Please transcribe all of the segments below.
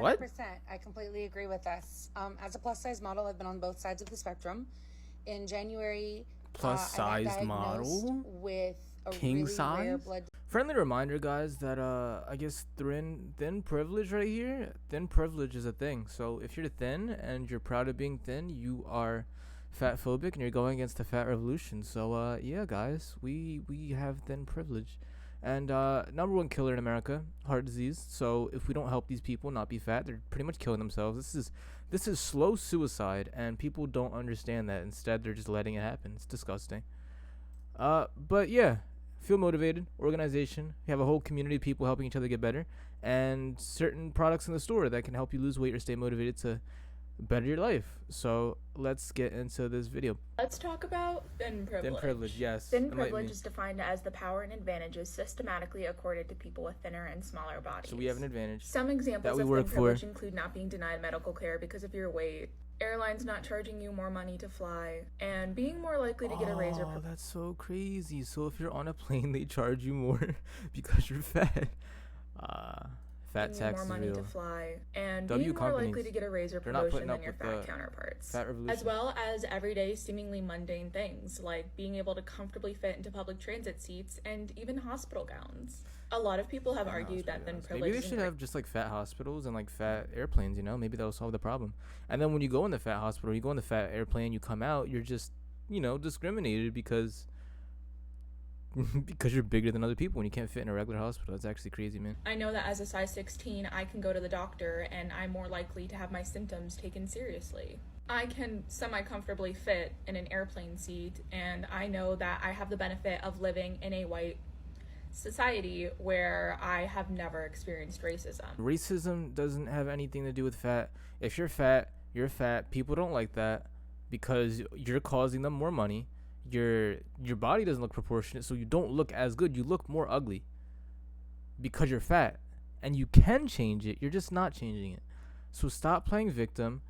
What? 100%. I completely agree with this. As a plus size model, I've been on both sides of the spectrum. In January, Plus I got size diagnosed model? with a King really rare size? blood. Friendly reminder, guys, that I guess thin privilege right here. Thin privilege is a thing. So if you're thin and you're proud of being thin, you are fat phobic and you're going against the fat revolution. So yeah, guys, we have thin privilege. And number one killer in America, heart disease. So if we don't help these people not be fat, they're pretty much killing themselves. This is slow suicide, and people don't understand that. Instead, they're just letting it happen. It's disgusting. But yeah, feel motivated. Organization. You have a whole community of people helping each other get better, and certain products in the store that can help you lose weight or stay motivated to better your life. So let's get into this video. Let's talk about thin privilege. Thin privilege, yes. Thin Enlighten privilege me. is defined as the power and advantages systematically accorded to people with thinner and smaller bodies. So we have an advantage. Some examples that we of work thin privilege include not being denied medical care because of your weight, airlines not charging you more money to fly, and being more likely to get a raise or Oh, that's so crazy. So if you're on a plane, they charge you more because you're fat. Fat tax more is money real. to fly, and W being more likely companies, to get a raise or they're not promotion putting than up your with fat the counterparts. fat revolution. As well as everyday, seemingly mundane things like being able to comfortably fit into public transit seats and even hospital gowns. A lot of people have argued that thin privilege. Maybe they should have just like fat hospitals and like fat airplanes, you know? Maybe that'll solve the problem. And then when you go in the fat hospital, you go in the fat airplane, you come out, you're just, discriminated because because you're bigger than other people when you can't fit in a regular hospital. That's actually crazy, man. I know that as a size 16, I can go to the doctor and I'm more likely to have my symptoms taken seriously. I can semi-comfortably fit in an airplane seat, and I know that I have the benefit of living in a white society where I have never experienced racism. Racism doesn't have anything to do with fat. If you're fat, you're fat. People don't like that because you're causing them more money. Your body doesn't look proportionate, so you don't look as good. You look more ugly because you're fat, and you can change it. You're just not changing it. So stop playing victim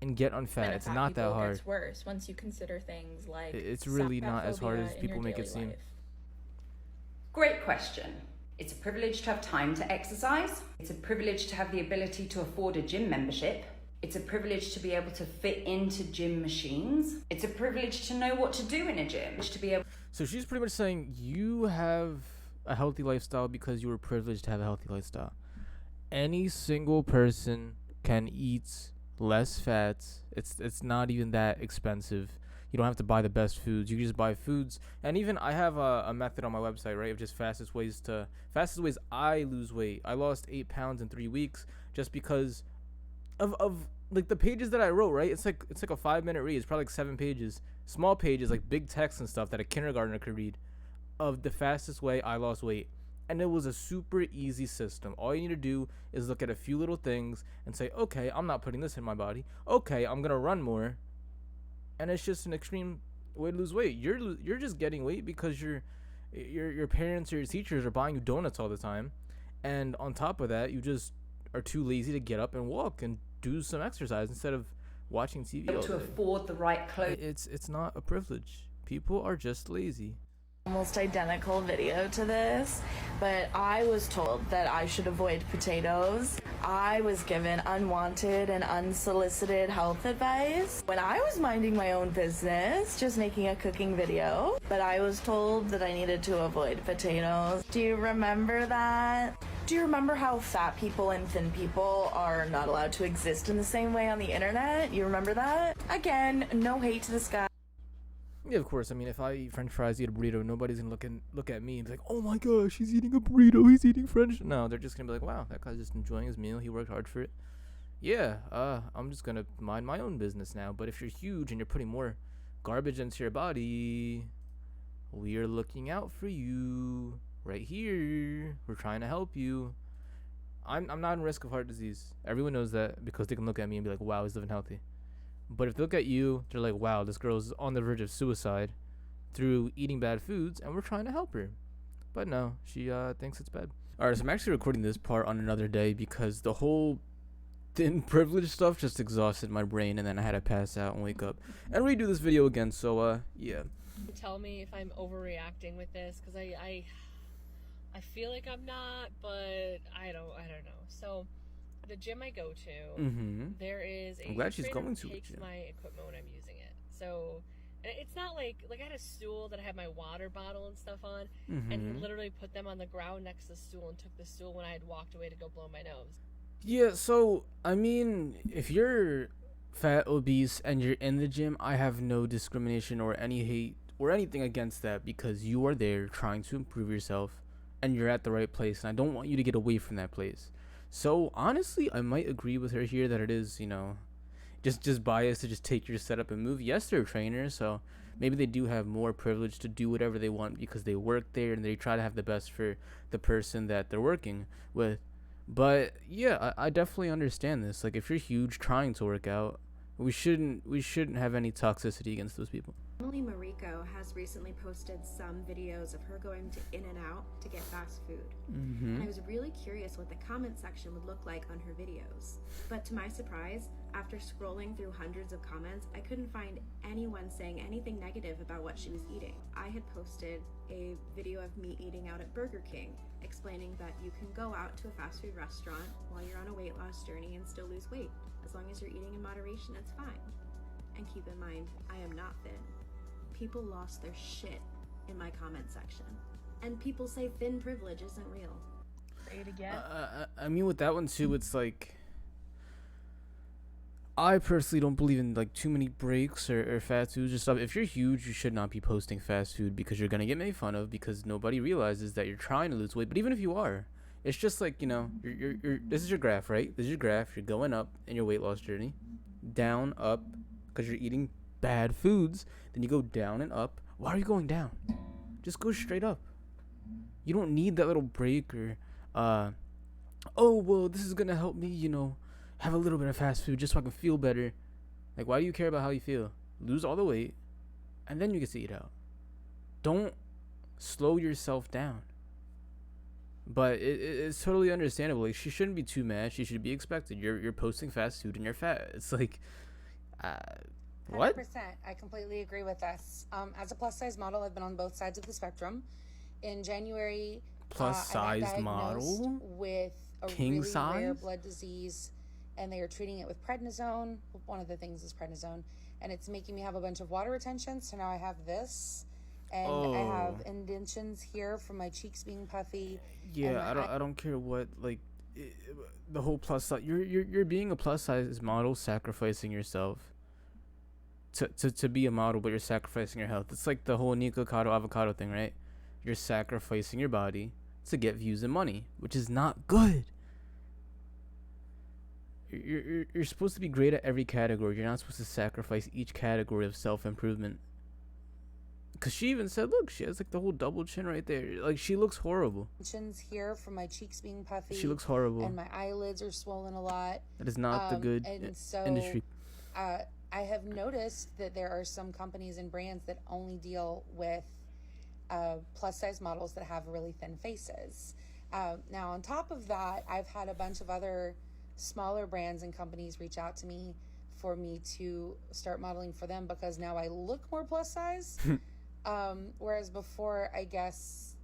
and get unfat. It's not that hard. It's worse once you consider things like it's really not as hard as people make it seem. Life. Great question. It's a privilege to have time to exercise. It's a privilege to have the ability to afford a gym membership. It's a privilege to be able to fit into gym machines. It's a privilege to know what to do in a gym. To be able. So she's pretty much saying you have a healthy lifestyle because you were privileged to have a healthy lifestyle. Any single person can eat less fats. It's not even that expensive. You don't have to buy the best foods. You can just buy foods. And even I have a method on my website, right, of just fastest ways I lose weight. I lost 8 pounds in 3 weeks just because of like the pages that I wrote, right? It's like a 5-minute read. It's probably like 7 pages, small pages, like big text and stuff that a kindergartner could read, of the fastest way I lost weight. And it was a super easy system. All you need to do is look at a few little things and say, okay, I'm not putting this in my body. Okay, I'm gonna run more. And it's just an extreme way to lose weight. You're just getting weight because your parents or your teachers are buying you donuts all the time, and on top of that, you just are too lazy to get up and walk and do some exercise instead of watching TV all day. To afford the right clothes. It's not a privilege. People are just lazy. Almost identical video to this, but I was told that I should avoid potatoes. I was given unwanted and unsolicited health advice when I was minding my own business, just making a cooking video, but I was told that I needed to avoid potatoes. Do you remember that? Do you remember how fat people and thin people are not allowed to exist in the same way on the internet? You remember that? Again, no hate to this guy. Yeah, of course. I mean, if I eat French fries, eat a burrito, nobody's gonna look at me and be like, "Oh my gosh, he's eating a burrito. He's eating French." No, they're just gonna be like, "Wow, that guy's just enjoying his meal. He worked hard for it." Yeah, I'm just gonna mind my own business now. But if you're huge and you're putting more garbage into your body, we are looking out for you right here. We're trying to help you. I'm not in risk of heart disease. Everyone knows that because they can look at me and be like, "Wow, he's living healthy." But if they look at you, they're like, wow, this girl's on the verge of suicide through eating bad foods, and we're trying to help her. But no, she thinks it's bad. Alright, so I'm actually recording this part on another day because the whole thin privilege stuff just exhausted my brain, and then I had to pass out and wake up and redo this video again, so yeah. Tell me if I'm overreacting with this, because I feel like I'm not, but I don't know. So the gym I go to, Mm-hmm. there is a I'm glad she's trainer going who to a takes gym. my equipment when I'm using it. So and it's not like I had a stool that I had my water bottle and stuff on, and he Mm-hmm. literally put them on the ground next to the stool and took the stool when I had walked away to go blow my nose. Yeah, so I mean, if you're fat, obese, and you're in the gym, I have no discrimination or any hate or anything against that because you are there trying to improve yourself and you're at the right place, and I don't want you to get away from that place. So honestly, I might agree with her here that it is, just biased to just take your setup and move. Yes, they're trainers, so maybe they do have more privilege to do whatever they want because they work there and they try to have the best for the person that they're working with. But yeah, I definitely understand this. Like if you're huge trying to work out, we shouldn't have any toxicity against those people. Emily Mariko has recently posted some videos of her going to In-N-Out to get fast food. And I was really curious what the comment section would look like on her videos. But to my surprise, after scrolling through hundreds of comments, I couldn't find anyone saying anything negative about what she was eating. I had posted a video of me eating out at Burger King, explaining that you can go out to a fast food restaurant while you're on a weight loss journey and still lose weight. As long as you're eating in moderation, it's fine. And keep in mind, I am not thin. People lost their shit in my comment section. And people say thin privilege isn't real. Say it again. I mean, with that one too, it's like I personally don't believe in like too many breaks or fast foods or stuff. If you're huge, you should not be posting fast food because you're gonna get made fun of because nobody realizes that you're trying to lose weight. But even if you are, it's just like you're this is your graph, right? This is your graph. You're going up in your weight loss journey, down, up, because you're eating bad foods. Then you go down and up. Why are you going down? Just go straight up. You don't need that little break or oh well, this is gonna help me, have a little bit of fast food just so I can feel better. Like, why do you care about how you feel? Lose all the weight, and then you get to eat out. Don't slow yourself down. But it's totally understandable. Like, she shouldn't be too mad. She should be expected. You're posting fast food and you're fat. It's like, what? 100%. I completely agree with this. As a plus size model, I've been on both sides of the spectrum. In January, Plus I got size diagnosed model? with a King really rare size? blood disease, and they are treating it with prednisone. One of the things is prednisone, and it's making me have a bunch of water retention. So now I have this, and I have Oh. indentions here from my cheeks being puffy. Yeah, I don't care what, like, the whole plus size. You're being a plus size model, sacrificing yourself to be a model, but you're sacrificing your health. It's like the whole Nikocado avocado thing, right? You're sacrificing your body to get views and money, which is not good. You're supposed to be great at every category. You're not supposed to sacrifice each category of self-improvement. Because she even said, look, she has like the whole double chin right there. Like, she looks horrible. Indentions here from my cheeks being puffy. She looks horrible. And my eyelids are swollen a lot. That is not the good And so, industry. I have noticed that there are some companies and brands that only deal with plus size models that have really thin faces. Now, on top of that, I've had a bunch of other smaller brands and companies reach out to me for me to start modeling for them because now I look more plus size. Whereas before, I guess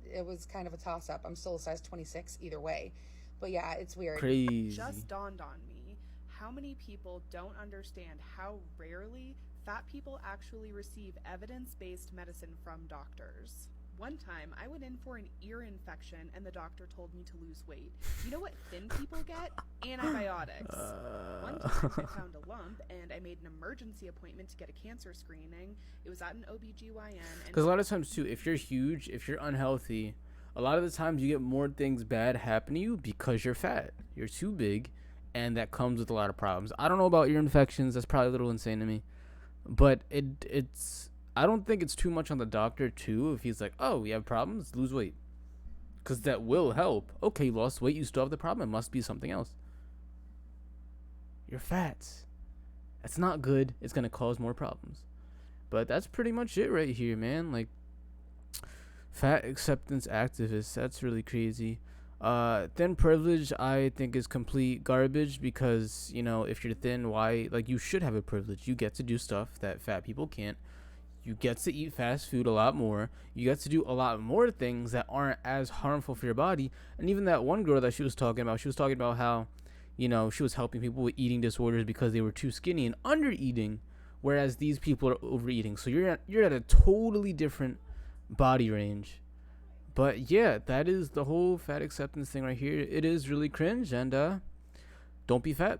it was kind of a toss up. I'm still a size 26 either way. But yeah, it's weird. Crazy. Just dawned on me how many people don't understand how rarely fat people actually receive evidence-based medicine from doctors. One time, I went in for an ear infection and the doctor told me to lose weight. You know what thin people get? Antibiotics. One time, I found a lump and I made an emergency appointment to get a cancer screening. It was at an OBGYN. Because a lot of times, too, if you're huge, if you're unhealthy, a lot of the times you get more things bad happen to you because you're fat. You're too big, and that comes with a lot of problems. I don't know about ear infections. That's probably a little insane to me. But it's I don't think it's too much on the doctor too if he's like, oh, you have problems, lose weight, because that will help. Okay, you lost weight, you still have the problem. It must be something else. You're fat. That's not good. It's gonna cause more problems. But that's pretty much it right here, man. Like, fat acceptance activists. That's really crazy. Thin privilege, I think, is complete garbage because, if you're thin, why, like, you should have a privilege. You get to do stuff that fat people can't. You get to eat fast food a lot more. You get to do a lot more things that aren't as harmful for your body. And even that one girl that she was talking about how you know, she was helping people with eating disorders because they were too skinny and under eating, whereas these people are overeating. So you're at a totally different body range. But yeah, that is the whole fat acceptance thing right here. It is really cringe, and don't be fat.